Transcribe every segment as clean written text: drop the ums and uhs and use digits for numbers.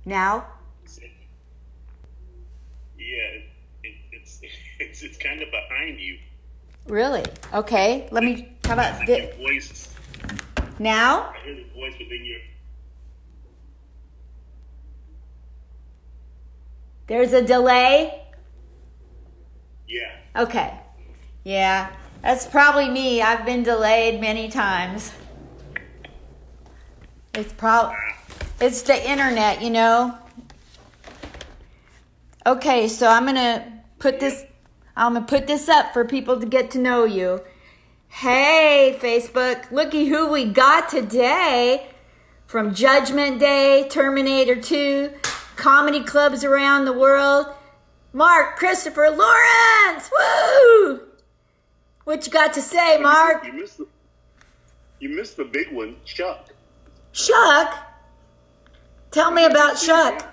now? Yeah, it's kind of behind you. Really? Okay. Let me. How about It's like your voice. now? I hear the voice within your. There's a delay. Yeah. Okay. Yeah, that's probably me. I've been delayed many times. It's the internet, you know. Okay, so I'm gonna put this up for people to get to know you. Hey, Facebook, looky who we got today. From Judgment Day, Terminator 2, comedy clubs around the world. Mark Christopher Lawrence! Woo! What you got to say, Mark? You missed the big one, Chuck. Chuck? Tell me about Chuck. Yeah.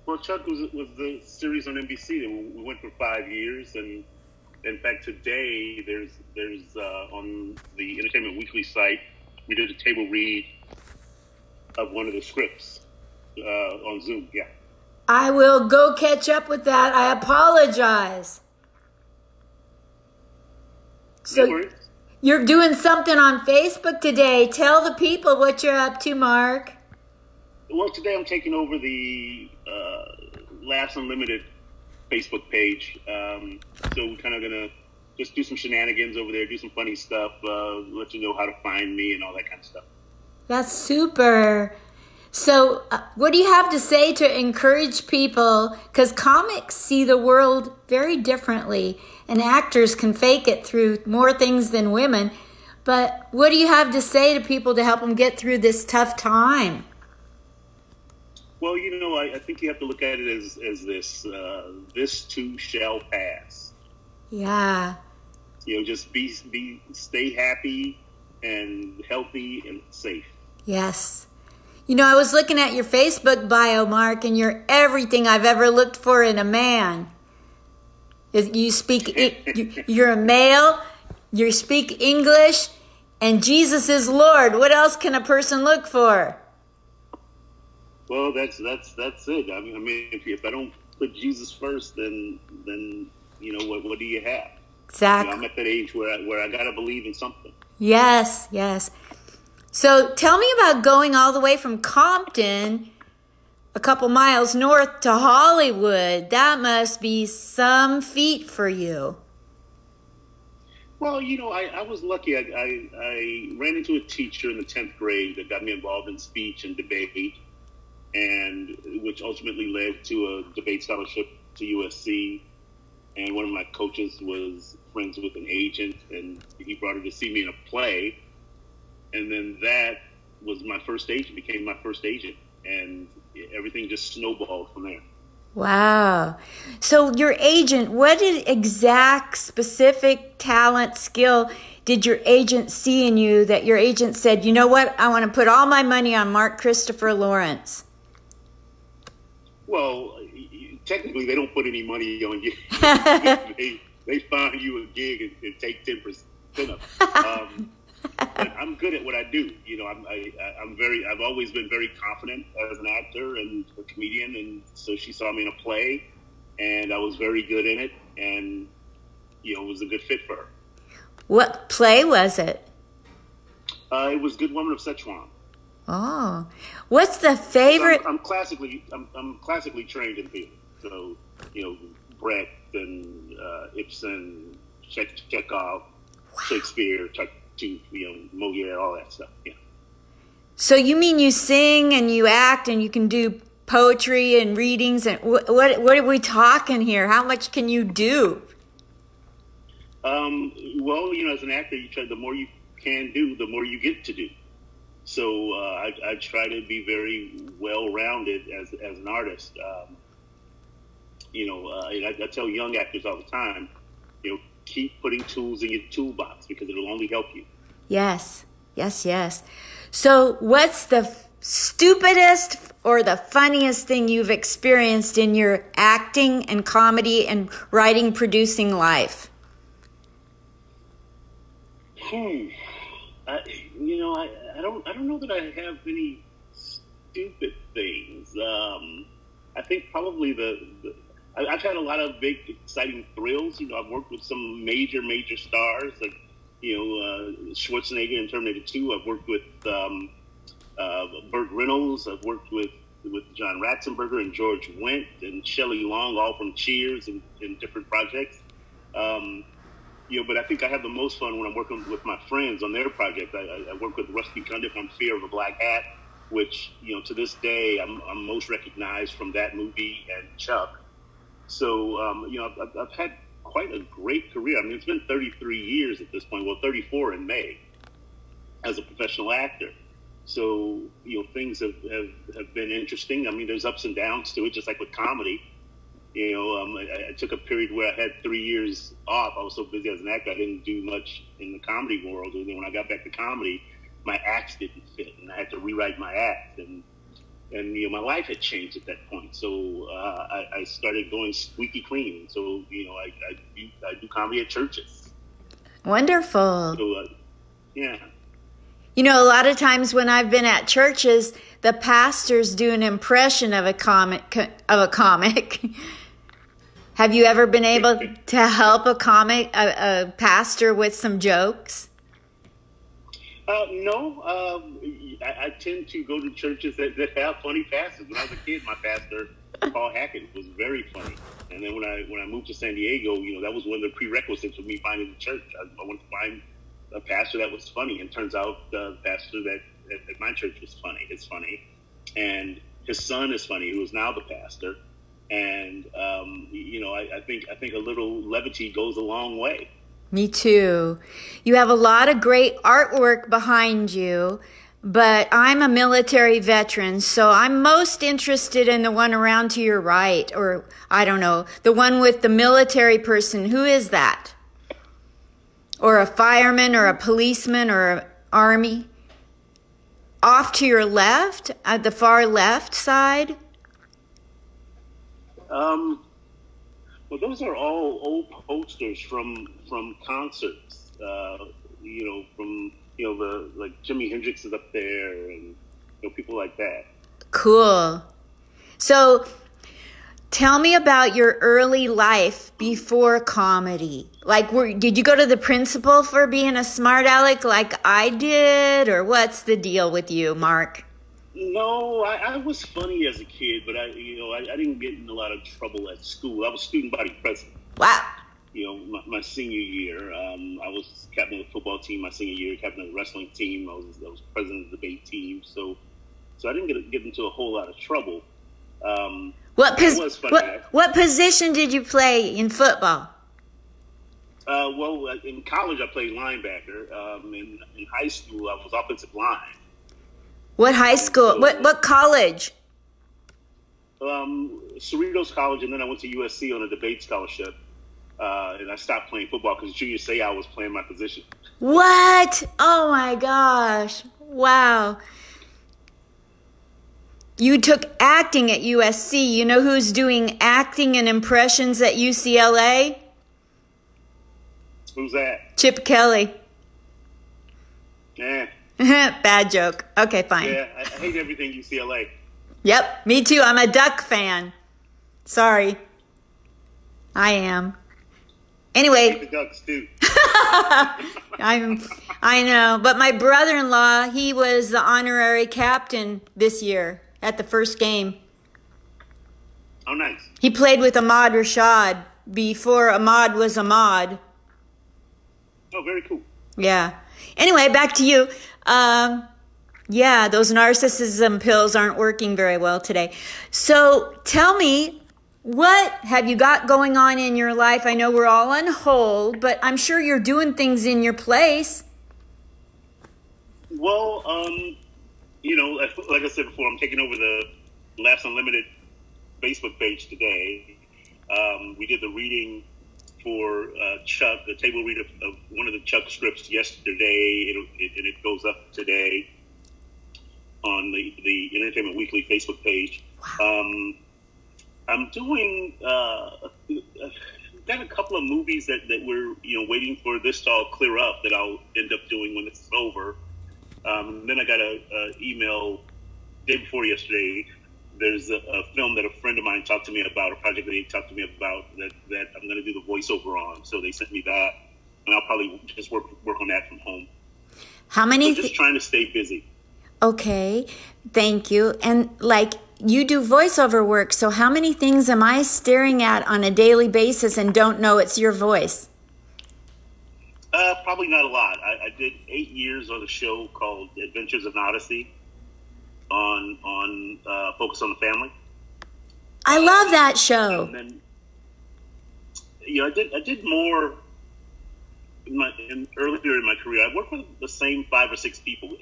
Well, Chuck was the series on NBC that we went for 5 years, and in fact today there's on the Entertainment Weekly site we did a table read of one of the scripts on Zoom. Yeah. I will go catch up with that. I apologize. So No worries. you're doing something on Facebook today. Tell the people what you're up to, Mark. Well, today I'm taking over the Laughs Unlimited Facebook page. So we're kind of going to just do some shenanigans over there, do some funny stuff, let you know how to find me and all that kind of stuff. That's super. So what do you have to say to encourage people? Because comics see the world very differently, and actors can fake it through more things than women. But what do you have to say to people to help them get through this tough time? Well, you know, I think you have to look at it as this too shall pass. Yeah. You know, just stay happy and healthy and safe. Yes. You know, I was looking at your Facebook bio, Mark, and you're everything I've ever looked for in a man. You you're a male, you speak English, and Jesus is Lord. What else can a person look for? Well, that's it. I mean, if I don't put Jesus first, then you know what do you have? Exactly. You know, I'm at that age where I gotta believe in something. Yes, yes. So tell me about going all the way from Compton, a couple miles north, to Hollywood. That must be some feat for you. Well, you know, I was lucky. I ran into a teacher in the 10th grade that got me involved in speech and debate, and which ultimately led to a debate scholarship to USC. And one of my coaches was friends with an agent, and he brought her to see me in a play. And then that was my first agent, became my first agent. And everything just snowballed from there. Wow. So your agent, what exact specific talent, skill did your agent see in you that your agent said, you know what, I want to put all my money on Mark Christopher Lawrence? Well, technically they don't put any money on you. they find you a gig and take 10% of it. But I'm good at what I do. You know, I've always been very confident as an actor and a comedian, and so she saw me in a play, and I was very good in it, and you know, it was a good fit for her. What play was it? It was Good Woman of Szechuan. Oh, what's the favorite? I'm classically trained in theater, so you know, Brecht and Ibsen, Chekhov, Shakespeare, you know, Magoo-gle, all that stuff. Yeah. So you mean you sing and you act and you can do poetry and readings and what are we talking here? How much can you do? Well, you know, as an actor, you try. The more you can do, the more you get to do. So I try to be very well-rounded as an artist. You know, I tell young actors all the time, you know, keep putting tools in your toolbox because it'll only help you. Yes, yes, yes. So what's the stupidest or the funniest thing you've experienced in your acting and comedy and writing, producing life? You know, I don't know that I have any stupid things. I think probably I've had a lot of big, exciting thrills. I've worked with some major stars, like, Schwarzenegger in Terminator 2. I've worked with Burt Reynolds. I've worked with John Ratzenberger and George Wendt and Shelley Long, all from Cheers and different projects. But I think I have the most fun when I'm working with my friends on their project. I work with Rusty Cundiff on Fear of a Black Hat, which, to this day, I'm most recognized from that movie and Chuck. So, I've had quite a great career. I mean, it's been 33 years at this point. Well, 34 in May as a professional actor. So, things have been interesting. I mean, there's ups and downs to it, just like with comedy. I took a period where I had 3 years off. I was so busy as an actor, I didn't do much in the comedy world. And then when I got back to comedy, my acts didn't fit, and I had to rewrite my act. And my life had changed at that point. So I started going squeaky clean. So, I do comedy at churches. Wonderful. So, yeah. A lot of times when I've been at churches, the pastors do an impression of a comic. Have you ever been able to help a pastor with some jokes? No. I tend to go to churches that have funny pastors. When I was a kid, my pastor, Paul Hackett, was very funny. And then when I moved to San Diego, that was one of the prerequisites for me finding a church. I wanted to find a pastor that was funny, and turns out the pastor that at my church was funny. It's funny, and his son is funny, who is now the pastor. And I think a little levity goes a long way. Me too. You have a lot of great artwork behind you, but I'm a military veteran, so I'm most interested in the one around to your right, or I don't know, the one with the military person. Who is that? Or a fireman, or a policeman, or an army? Off to your left, at the far left side? Well, those are all old posters from concerts. From like Jimi Hendrix is up there, and people like that. Cool. So, tell me about your early life before comedy. Like, did you go to the principal for being a smart aleck like I did, or what's the deal with you, Mark? No, I was funny as a kid, but I didn't get in a lot of trouble at school. I was student body president. Wow. My senior year, I was captain of the football team. My senior year, captain of the wrestling team. I was president of the debate team. So I didn't get into a whole lot of trouble. What position did you play in football? Well, in college I played linebacker. In high school I was offensive line. What high school? What college? Cerritos College, and then I went to USC on a debate scholarship. And I stopped playing football because Junior Seau was playing my position. What? Oh my gosh. Wow. You took acting at USC. You know who's doing acting and impressions at UCLA? Who's that? Chip Kelly. Yeah. Bad joke. Okay, fine. Yeah, I hate everything UCLA. Yep, me too. I'm a Duck fan. Sorry. I am. Anyway. I hate the Ducks too. I know. But my brother-in-law, he was the honorary captain this year at the first game. Oh, nice. He played with Ahmad Rashad before Ahmad was Ahmad. Oh, very cool. Yeah. Anyway, back to you. Yeah, those narcissism pills aren't working very well today. So tell me, what have you got going on in your life? I know we're all on hold, but I'm sure you're doing things in your place. Well, like I said before, I'm taking over the Laughs Unlimited Facebook page today. We did the reading for Chuck, the table read of one of the Chuck scripts yesterday, and it goes up today on the Entertainment Weekly Facebook page. Wow. I'm doing got a couple of movies that we're waiting for this to all clear up that I'll end up doing when it's over. Then I got a email day before yesterday, there's a film that a friend of mine talked to me about, a project that he talked to me about that I'm going to do the voiceover on. So they sent me that, and I'll probably just work on that from home. How many? So just trying to stay busy. Okay, thank you. And like you do voiceover work, so how many things am I staring at on a daily basis and don't know it's your voice? Probably not a lot. I did 8 years on a show called Adventures of Odyssey on Focus on the Family. I love that show. And then, I did more earlier in my career. I worked with the same 5 or 6 people.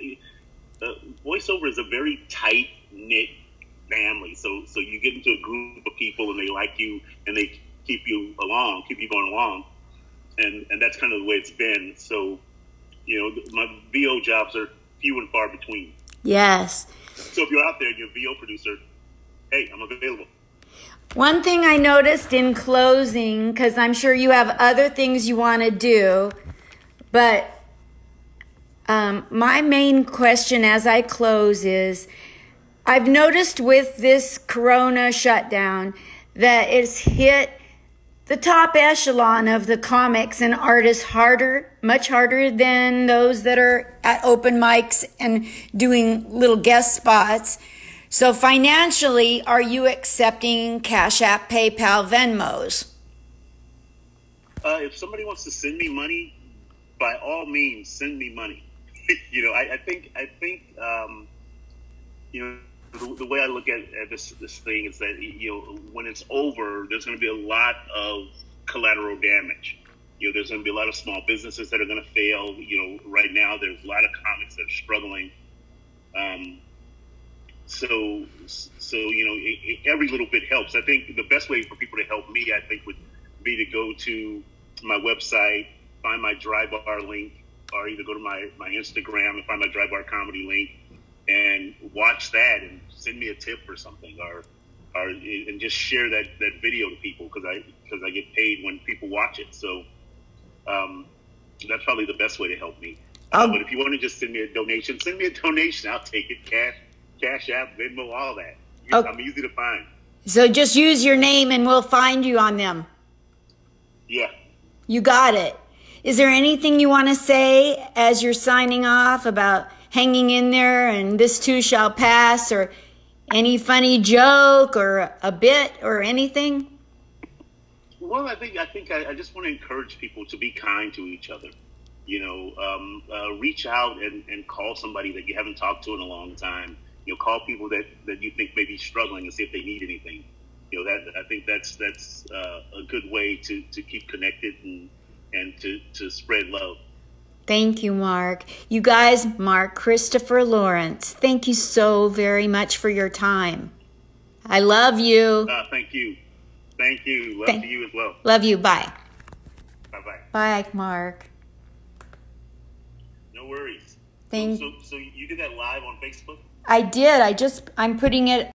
Voiceover is a very tight knit family. So you get into a group of people and they like you and they keep you going along. And that's kind of the way it's been. So, my VO jobs are few and far between. Yes. So if you're out there and you're a VO producer, hey, I'm available. One thing I noticed in closing, because I'm sure you have other things you want to do, but my main question as I close is, I've noticed with this Corona shutdown that it's hit the top echelon of the comics and artists much harder than those that are at open mics and doing little guest spots. So financially, are you accepting Cash App, PayPal, Venmos? If somebody wants to send me money, by all means, send me money. I think the way I look at this thing is that, when it's over, there's going to be a lot of collateral damage. There's going to be a lot of small businesses that are going to fail. Right now there's a lot of comics that are struggling. So every little bit helps. I think the best way for people to help me, I think, would be to go to my website, find my Dry Bar link, or either go to my Instagram and find my Dry Bar Comedy link and watch that and send me a tip or something, or and just share that video to people because I get paid when people watch it. So that's probably the best way to help me. But if you want to just send me a donation, send me a donation. I'll take it. Cash App, Venmo, all that. I'm easy to find. So just use your name and we'll find you on them. Yeah. You got it. Is there anything you want to say as you're signing off about hanging in there and this too shall pass, or any funny joke or a bit or anything? Well, I think I just want to encourage people to be kind to each other. Reach out and call somebody that you haven't talked to in a long time. Call people that you think may be struggling and see if they need anything. I think that's a good way to keep connected and to spread love. Thank you, Mark. You guys, Mark Christopher Lawrence, thank you so very much for your time. I love you. Thank you. Thank you. Love to you as well. Love you. Bye. Bye-bye. Bye, Mark. No worries. So you did that live on Facebook? I did. I'm putting it